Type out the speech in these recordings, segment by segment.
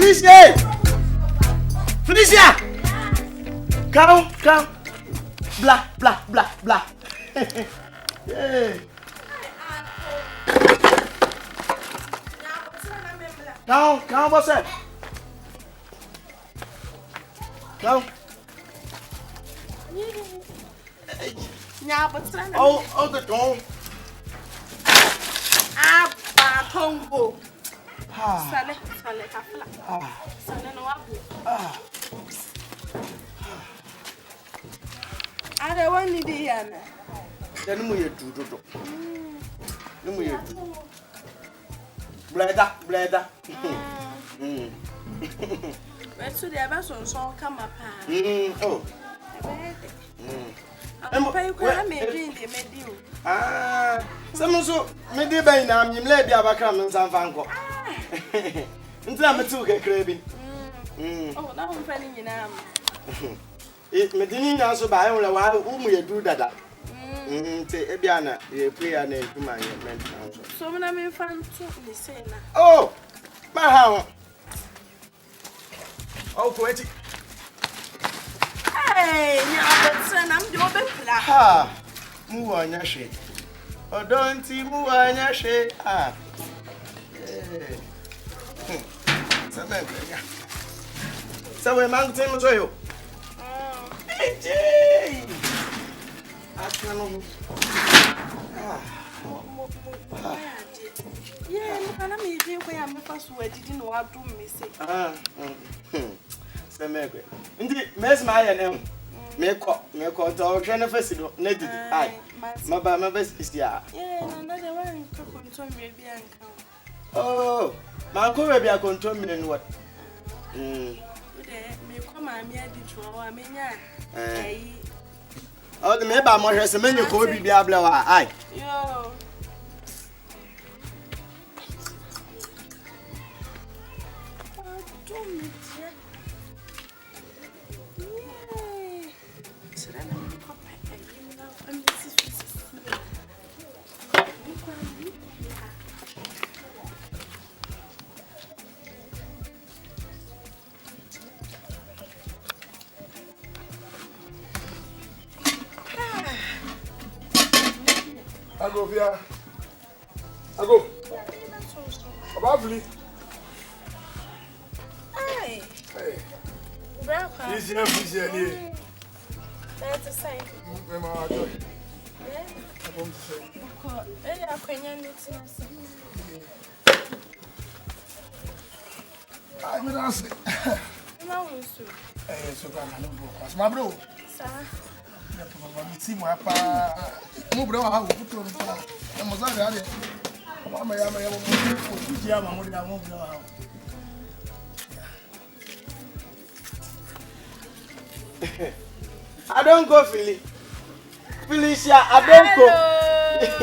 Felicia! Felicia! Come. Blah, blah, blah, blah. Hey. Come, what's that? Come. Oh, the door. Atongo. Sale, kafla. Sale no wabu. Ada wani di yana. Then mu ye do. No mu ye do. Bleda. Betu de aba so kama pa. Oh. Pay ko na me drink de medi o. Some so me de ben na am le bia bakra no san fanko. Ntina me tu ke krebi. Oh, na hon fani nyina am. Me dini na so ba e wa umu ye du dada. Te e bia na ye prayer na eduma ye mental so. So me na me fan to me say na. Oh, ma ha. Oh, poetic. Hey, I'm doing ha. Mu anya she. Odonti mu anya she. So we mang tim so yo. Hey. Akano. Yeah, I'm not making where I'm first word didn't want to miss it. Semegwe. Ndi mes ma ya nem. Me ko to hwe na fasido na didi. Ai. Ma best is ya. Yeah, na the one to control me bi anka. Oh, ma ko we bi control me no what? Me ko ma me adi tuwa wa me nya. Oh, the me ba mo hwe se me nye ko bi bia bla wa. Ai. Yo. Ago via. Ago. Abavli. Hey. Brother. Easy here. That's the same. Mama joy. Yeah. I want to say. Hey, I can't get I will ask. No, sir. Hey, so can I go? My bro. Sir. See my pa. Mo bro ha go put on pa. E mo za ga de. Mama ya mo ji ama mo da mo bro ha. I don't go Felicia, I don't go.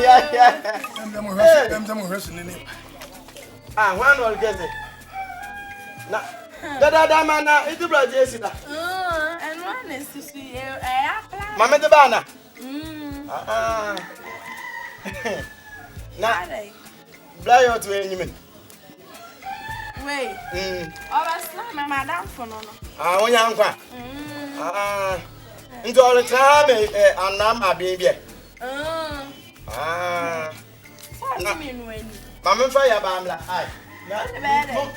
Yeah. Them hurst ni. When will get it? Na. Da mana, itu bla jesi da. And one is to see Mama de bana. Na. Bla yo to enyim. Wait. Obviously, my madam for no. Onya nkwa. Nti all the time anam abia. Na me no ani. Mama fa ya ba amla. Ai.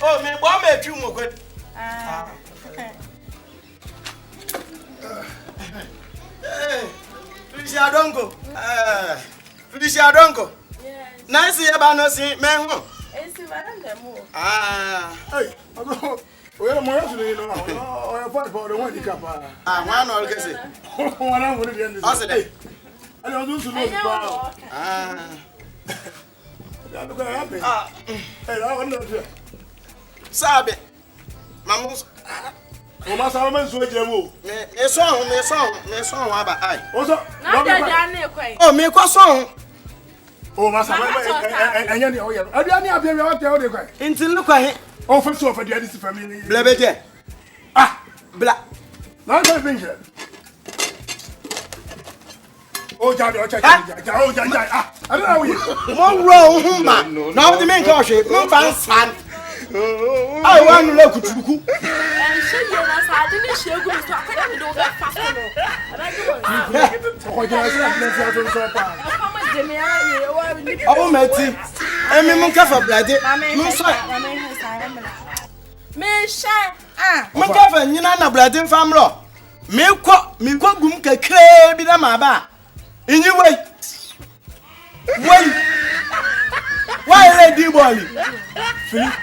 Oh, me bo me twu mo kwet. Felicia don't go. Yes. Nice ya ba no si me ho. Esi ba na mo. Hey, ago. Oya mo yasu ni no. Oya fa for the one di kapa. One all kese. One am for the end. Ase dey. I don't do so no pa. Ya do ka happen. Hey, I want to. Sabe. Mamus. O ma sa ma nso ejemu. Me so ho aba ai. O so. Na ja na ekwai. Oh, me kwa so ho. O ma sa ma enya ni o ye. Aduani abia wi o te o de kwai. Ntin lu kwa he. O fa so fa de this family. Bla be je. Bla. Na ka bin je. O ja de o cha. O ja. I don't know you. Mo ro hu ma. Na o de men ka o hwe. Mo ban san. I want to look at you. And she I didn't share good to I don't get fast. I will meet you. I mean, cover bloody. Me shine. Makafa nyina na bloody famro. Me kwa gum kekre bi na maba. Inyi way. Why lady boy?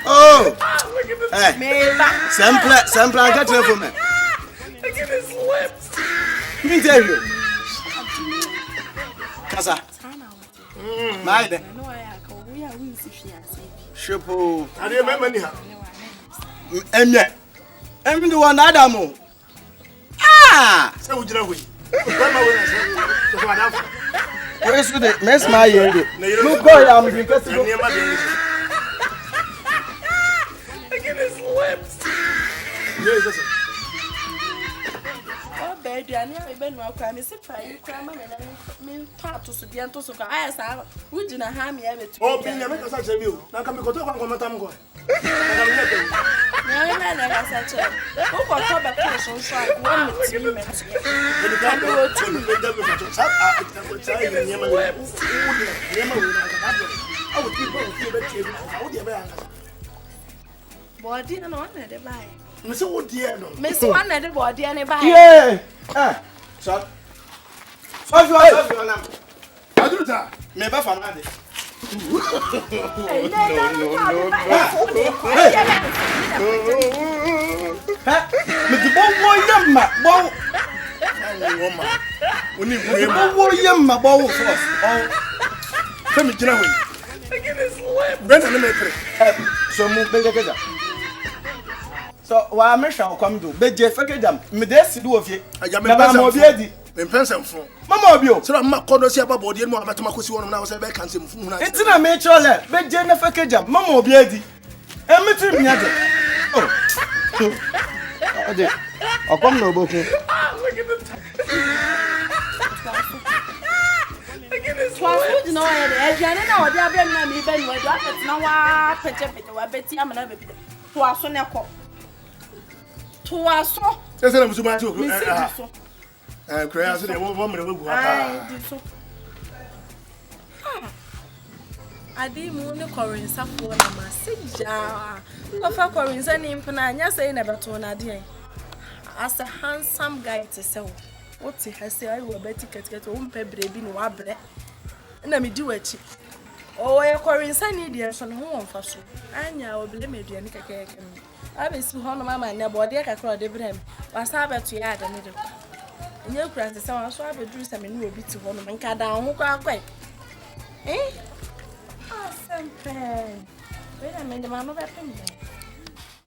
Oh. Simple and get for me. Look at his lips. Let me tell you. Kasa. Maide. Shepo. I remember ni ha. Emye the one Adamu. Ah! Say we jira we. Grandma we say. So Adam. Where is the mess my year? Look boy am because Look at his lips. Yes, baby, I never been no crime. Is it fine? Crime and part to the end to so I saw. Would you not have me ever? Oh, being a make such a view. Now come go to one come. No, man, I said, who got top of person so I want to body and one at the buy. Miss what dear no. Miss one at the body and a buy. yeah. So you are I do that. never found it. So why am I come to bed? Me this do of you. Mama Bio, so I'm not going to see about body and more about my cousin when I was a back and some. it's in a major left, but Jennifer Kajam, Mama Biedi. And me too, I'll come no book. I didn't want to call in some for a message. Of a Corin's name, Pananya say never to an idea. As a handsome guy to sell. What he has said, I will bet tickets get home pay baby no abre. And let me do it. Oh, a Corin's idea son home for so. And I will blame you, and I will see one of my man, about the accord of him. Was I bet to add another. And your friends, so I saw a dream some new bit to one and cut down who can't quite. Eh? Ah, some pen. Wait a minute, Mamma.